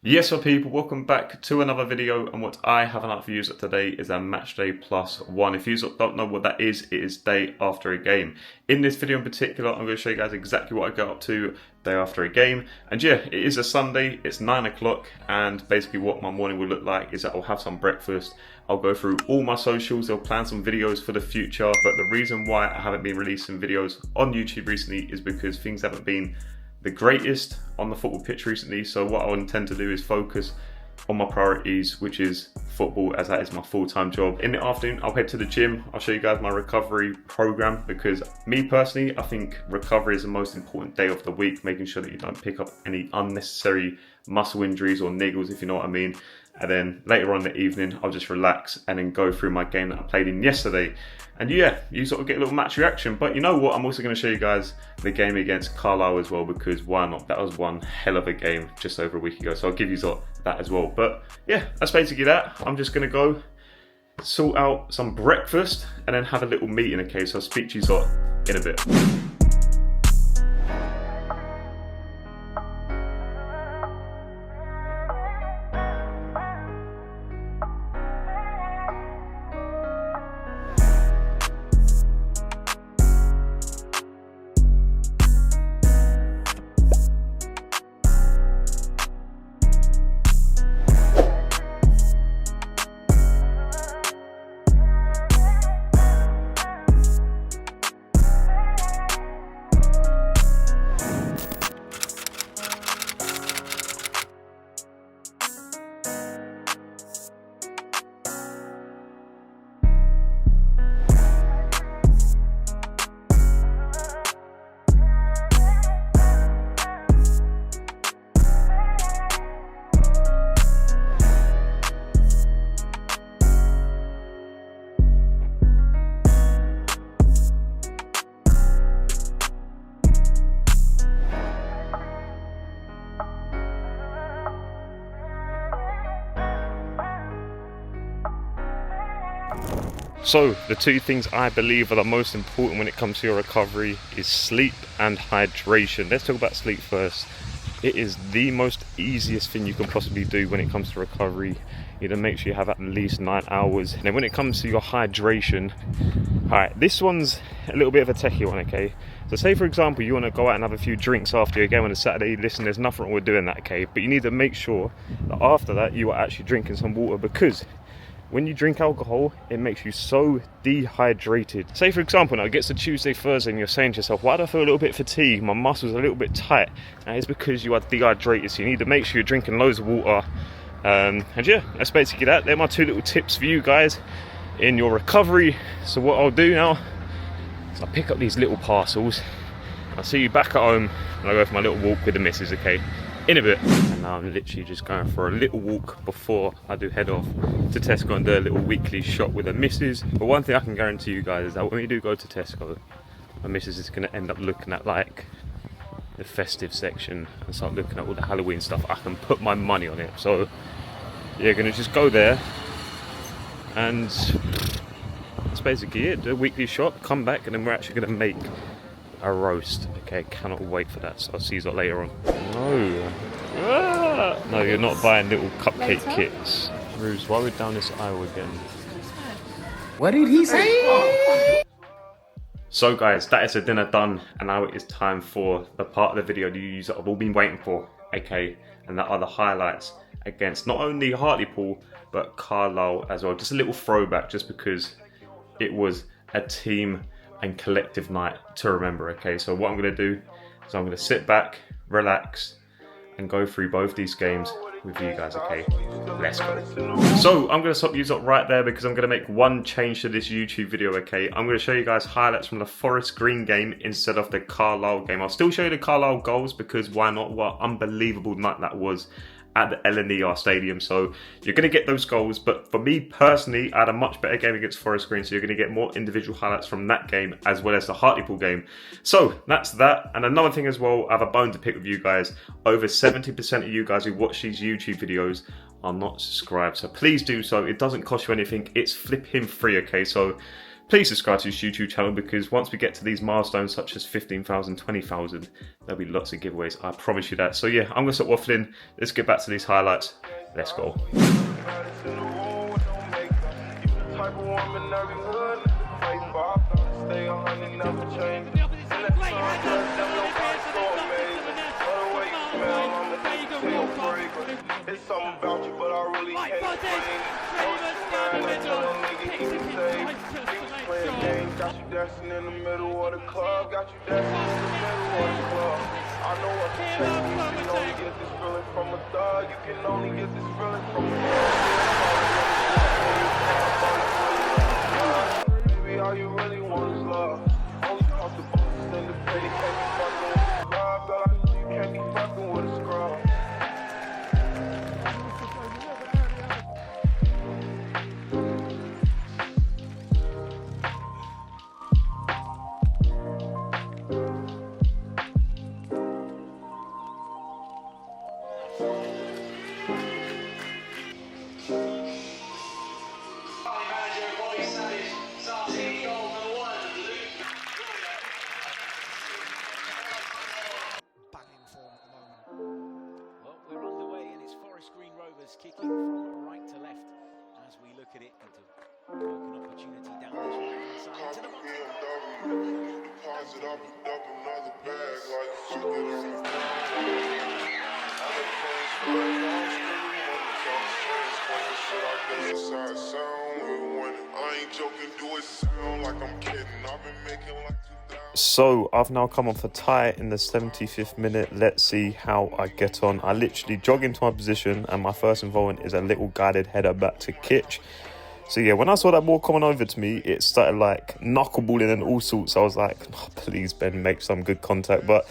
Yes, so people, welcome back to another video, and what I have out for you today is a match day plus one. If you don't know what that is, it is day after a game. In this video in particular, I'm going to show you guys exactly what I get up to day after a game. And yeah, it is a Sunday, it's 9 o'clock, and basically what my morning will look like is that I'll have some breakfast, I'll go through all my socials, I'll plan some videos for the future. But the reason why I haven't been releasing videos on YouTube recently is because things haven't been the greatest on the football pitch recently. So what I intend to do is focus on my priorities, which is football, as that is my full-time job. In the afternoon, I'll head to the gym. I'll show you guys my recovery program, because me personally, I think recovery is the most important day of the week, making sure that you don't pick up any unnecessary muscle injuries or niggles, if you know what I mean. And then later on in the evening, I'll just relax and then go through my game that I played in yesterday. And yeah, you sort of get a little match reaction. But you know what? I'm also going to show you guys the game against Carlisle as well, because why not? That was one hell of a game just over a week ago. So I'll give you that as well. But yeah, that's basically that. I'm just going to go sort out some breakfast and then have a little meeting, okay? So I'll speak to you in a bit. So the two things I believe are the most important when it comes to your recovery is sleep and hydration. Let's talk about sleep first. It is the most easiest thing you can possibly do when it comes to recovery. You need to make sure you have at least 9 hours. And then when it comes to your hydration, alright, this one's a little bit of a techie one, okay? So say for example you want to go out and have a few drinks after your game on a Saturday. Listen, there's nothing wrong with doing that, okay? But you need to make sure that after that you are actually drinking some water, because when you drink alcohol, it makes you so dehydrated. Say for example, now it gets to Tuesday, Thursday, and you're saying to yourself, why do I feel a little bit fatigued? My muscles are a little bit tight. And it's because you are dehydrated. So you need to make sure you're drinking loads of water. And yeah, that's basically that. They're my two little tips for you guys in your recovery. So what I'll do now is I'll pick up these little parcels. I'll see you back at home, and I'll go for my little walk with the missus, okay? In a bit. And now I'm literally just going for a little walk before I do head off to Tesco and do a little weekly shop with the missus. But one thing I can guarantee you guys is that when we do go to Tesco, my missus is going to end up looking at like the festive section and start looking at all the Halloween stuff. I can put my money on it. So you're going to just go there, and that's basically it. Do a weekly shop, come back, and then we're actually going to make a roast. Okay, cannot wait for that. So I'll see you later on. No, no, you're not buying little cupcake kits. Ruse, why are we down this aisle again? What did he say? So guys, that is the dinner done, and now it is time for the part of the video that you have all been waiting for, okay? And that are the highlights against not only Hartlepool but Carlisle as well. Just a little throwback, just because it was a team and collective night to remember, okay? So what I'm going to do is I'm going to sit back, relax, and go through both these games with you guys, okay? Let's go. So I'm going to stop you right there, because I'm going to make one change to this YouTube video, okay? I'm going to show you guys highlights from the Forest Green game instead of the Carlisle game. I'll still show you the Carlisle goals, because why not? What unbelievable night that was at the L&ER Stadium. So you're going to get those goals, but for me personally, I had a much better game against Forest Green, so you're going to get more individual highlights from that game as well as the Hartlepool game. So that's that. And another thing as well, I have a bone to pick with you guys. Over 70% of you guys who watch these YouTube videos are not subscribed, so please do so. It doesn't cost you anything, it's flipping free, okay? So Please subscribe to this YouTube channel, because once we get to these milestones such as 15,000, 20,000, there'll be lots of giveaways, I promise you that. So yeah, I'm going to stop waffling. Let's get back to these highlights. Let's go. It's something about you, but I really can't explain. Playing games, got you dancing in the middle of the club, got you dancing in the middle of the club. I know what to take, you can only get this feeling from a thug, you can only get this feeling from a thug. Baby, all you really want is love. Only talk the bosses and the petty, can't be fucking with the love, but you can't be fucking with a scrub. Kicking from right to left as we look at it into an opportunity down this right side to the bottom. Deposit up another bag like I ain't joking, do it sound like I'm kidding. I've been making like 2,000. So I've now come on for tie in the 75th minute. Let's see how I get on. I literally jog into my position and my first involvement is a little guided header back to Kitch. So yeah, when I saw that ball coming over to me, it started like knuckleballing and all sorts. I was like, oh, please Ben, make some good contact. But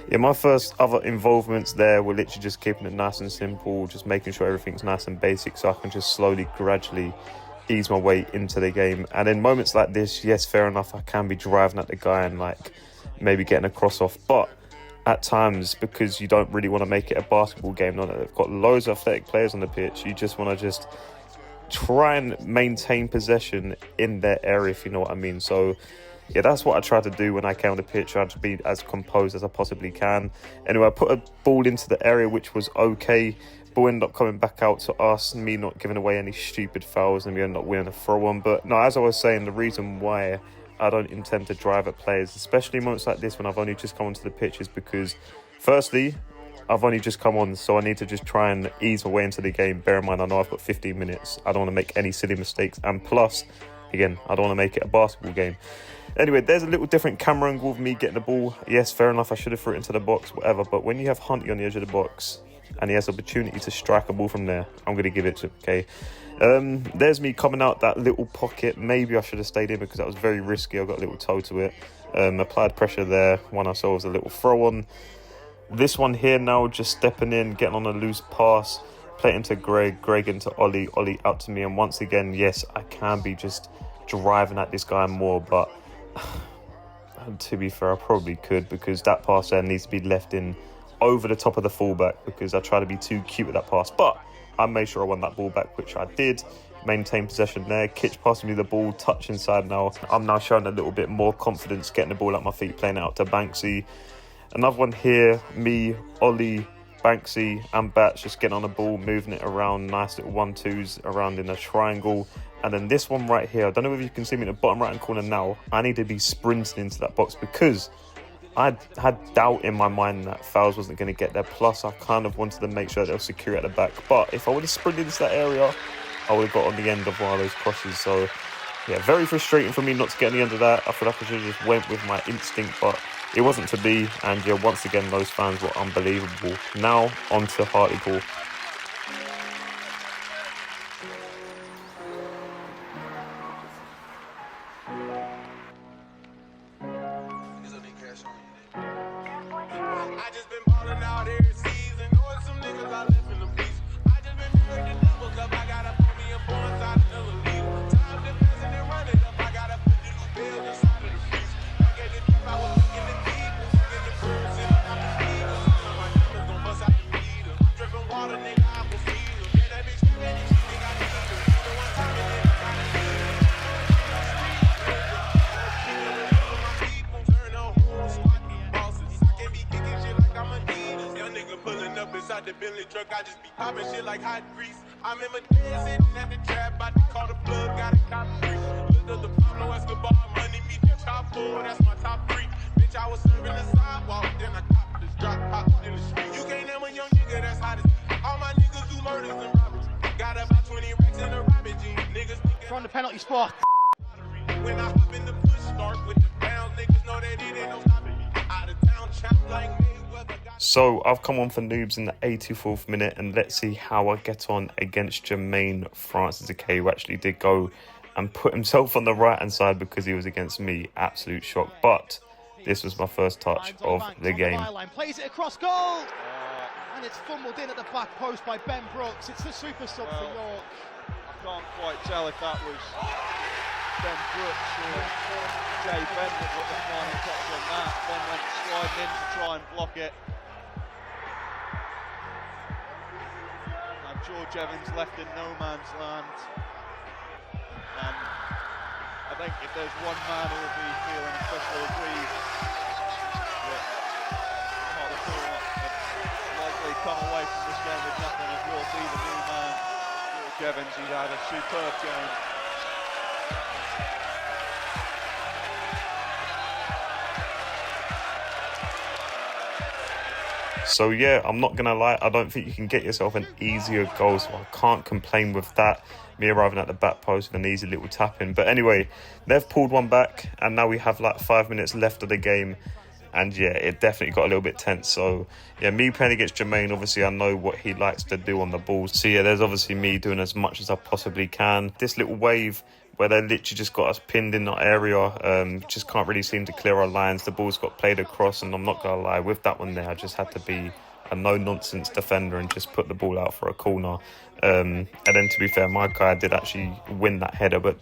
yeah, my first other involvements there were literally just keeping it nice and simple, just making sure everything's nice and basic so I can just slowly, gradually ease my way into the game. And in moments like this, yes, fair enough, I can be driving at the guy and like maybe getting a cross off, but at times, because you don't really want to make it a basketball game, not that they've got loads of athletic players on the pitch, you just want to just try and maintain possession in their area, if you know what I mean. So yeah, that's what I try to do when I came on the pitch. I try to be as composed as I possibly can. Anyway, I put a ball into the area, which was okay. Ball ended up coming back out to us, me not giving away any stupid fouls, and we ended up winning a throw-on. But no, as I was saying, the reason why I don't intend to drive at players, especially in moments like this when I've only just come onto the pitch, is because firstly, I've only just come on, so I need to just try and ease my way into the game. Bear in mind, I know I've got 15 minutes. I don't want to make any silly mistakes. And plus, again, I don't want to make it a basketball game. Anyway, there's a little different camera angle of me getting the ball. Yes, fair enough, I should have threw it into the box, whatever. But when you have Hunty on the edge of the box and he has the opportunity to strike a ball from there, I'm going to give it to him, okay? There's me coming out that little pocket. Maybe I should have stayed in because that was very risky. I got a little toe to it. Applied pressure there, won ourselves a little throw on. This one here now, just stepping in, getting on a loose pass, play it into Greg into Ollie out to me. And once again, yes, I can be just driving at this guy more, but to be fair, I probably could, because that pass there needs to be left in over the top of the fullback, because I try to be too cute with that pass. But I made sure I won that ball back, which I did. Maintain possession there. Kitch passing me the ball, touch inside now. I'm now showing a little bit more confidence, getting the ball at my feet, playing it out to Banksy. Another one here, me, Ollie, Banksy and Bats just getting on the ball, moving it around, nice little 1-2s around in a triangle. And then this one right here, I don't know if you can see me in the bottom right hand corner now, I need to be sprinting into that box because I had doubt in my mind that Fowles wasn't going to get there. Plus, I kind of wanted to make sure that they were secure at the back. But if I would have sprinted into that area, I would have got on the end of one of those crosses. So, yeah, very frustrating for me not to get on the end of that. I feel like I should have just went with my instinct, but it wasn't to be. And, yeah, once again, those fans were unbelievable. Now, on to Hartlepool. like I just be popping shit like hot grease. I remember dancing at the trap, about to call the plug, got a cop free. Looked up the Pablo Escobar, money meet the top four, that's my top three. Bitch, I was serving the sidewalk, then I copped this drop, popped in the street. You can't name a young nigga that's hot as all my niggas do murders and robberies. Got about 20 racks in the rabbit jeans. Niggas from the penalty spot. when I hop in the push start with the pounds, niggas know that it ain't no stopping me. Out of town, chop like Mayweather. So I've come on for noobs in the 84th minute, and let's see how I get on against Jermaine Francis Decay, who actually did go and put himself on the right hand side because he was against me. Absolute shock. But this was my first touch of the game. Plays it across goal, and it's fumbled in at the back post by Ben Brookes. It's the super sub for York. I can't quite tell if that was Ben Brookes or Jay Ben that got the final touch on that. Ben went sliding in to try and block it. And George Evans left in no man's land. And I think if there's one man who will be feeling especially aggrieved that Hartlepool have likely come away from this game with nothing, it will be the new man, George Evans. He's had a superb game. So yeah, I'm not gonna lie, I don't think you can get yourself an easier goal, so I can't complain with that. Me arriving at the back post with an easy little tap in. But anyway, they've pulled one back, and now we have like 5 minutes left of the game. And yeah, it definitely got a little bit tense. So yeah, me playing against Jermaine, obviously I know what he likes to do on the ball. So yeah, there's obviously me doing as much as I possibly can. This little wave where they literally just got us pinned in that area, just can't really seem to clear our lines. The ball's got played across, and I'm not gonna lie, with that one there, I just had to be a no-nonsense defender and just put the ball out for a corner. And then to be fair, my guy did actually win that header, but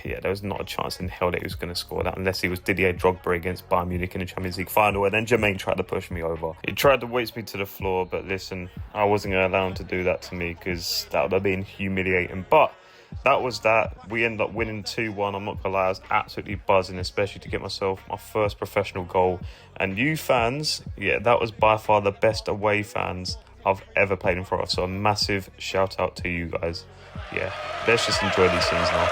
yeah, there was not a chance in hell that he was going to score that unless he was Didier Drogba against Bayern Munich in the Champions League final. And then Jermaine tried to push me over. He tried to waste me to the floor, but listen, I wasn't going to allow him to do that to me because that would have been humiliating. But that was that. We ended up winning 2-1. I'm not gonna lie, I was absolutely buzzing, especially to get myself my first professional goal. And you fans, yeah, that was by far the best away fans I've ever played in front of. So a massive shout out to you guys. Yeah, let's just enjoy these things now.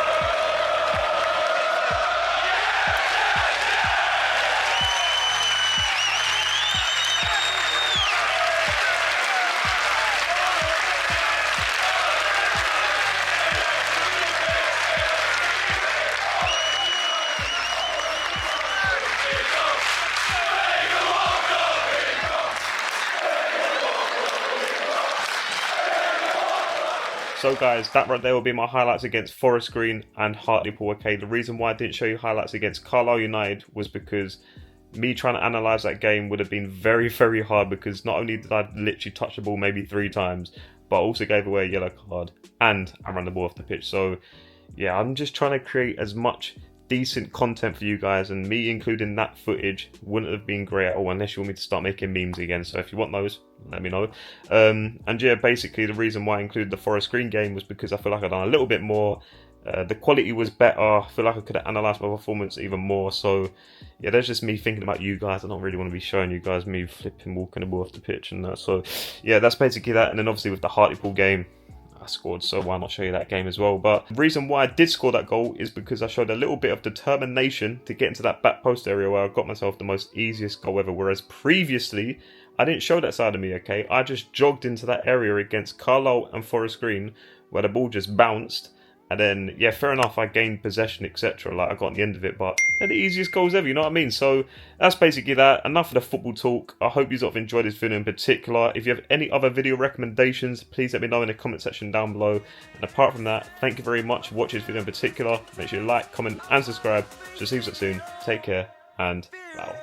So guys, that right there will be my highlights against Forest Green and Hartlepool. Okay, the reason why I didn't show you highlights against Carlisle United was because me trying to analyse that game would have been very, very hard, because not only did I literally touch the ball maybe 3 times, but I also gave away a yellow card and I ran the ball off the pitch. So yeah, I'm just trying to create as much decent content for you guys, and me including that footage wouldn't have been great at all unless you want me to start making memes again. So if you want those, let me know. And yeah, basically the reason why I included the Forest Green game was because I feel like I've done a little bit more. The quality was better. I feel like I could have analysed my performance even more. So yeah, that's just me thinking about you guys. I don't really want to be showing you guys me flipping, walking the ball off the pitch and that. So yeah, that's basically that. And then obviously with the Hartlepool game, I scored, so why not show you that game as well. But the reason why I did score that goal is because I showed a little bit of determination to get into that back post area where I got myself the most easiest goal ever, whereas previously I didn't show that side of me. Okay, I just jogged into that area against Carlisle and Forest Green where the ball just bounced, and then yeah, fair enough, I gained possession, etc. Like I got on the end of it, but they're the easiest goals ever, you know what I mean? So that's basically that. Enough of the football talk. I hope you sort of enjoyed this video in particular. If you have any other video recommendations, please let me know in the comment section down below. And apart from that, thank you very much for watching this video in particular. Make sure you like, comment and subscribe. So see you soon. Take care and wow.